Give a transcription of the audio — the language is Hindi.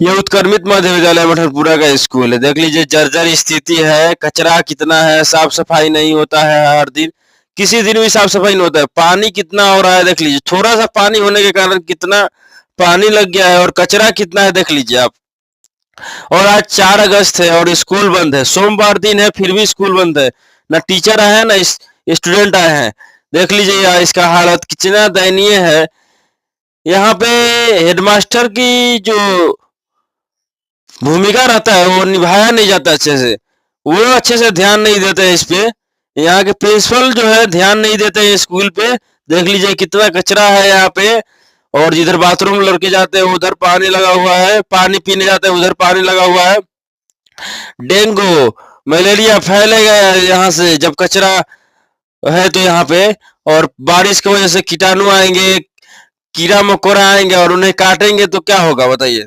ये उत्क्रमित मध्य विद्यालय मठरपुरा का स्कूल है। देख लीजिए जर्जर स्थिति है, कचरा कितना है, साफ सफाई नहीं होता है। हर दिन किसी दिन भी साफ सफाई नहीं होता है। पानी कितना हो रहा है देख लीजिए, थोड़ा सा पानी होने के कारण कितना पानी लग गया है और कचरा कितना है देख लीजिए आप। और आज 4 अगस्त है और स्कूल बंद है, सोमवार दिन है फिर भी स्कूल बंद है। ना टीचर आए हैं ना स्टूडेंट आए हैं। देख लीजिए यार इसका हालत कितना दयनीय है। यहाँ पे हेडमास्टर की जो भूमिका रहता है वो निभाया नहीं जाता अच्छे से। वो अच्छे से ध्यान नहीं देते हैं इस पे। यहाँ के प्रिंसिपल जो है ध्यान नहीं देते हैं स्कूल पे। देख लीजिए कितना कचरा है यहाँ पे। और जिधर बाथरूम लड़के जाते हैं उधर पानी लगा हुआ है, पानी पीने जाते हैं उधर पानी लगा हुआ है। डेंगू मलेरिया फैलेगा यहाँ से जब कचरा है तो यहाँ पे। और बारिश की वजह से कीटाणु आएंगे, कीड़ा मकोड़ा आएंगे और उन्हें काटेंगे तो क्या होगा बताइए।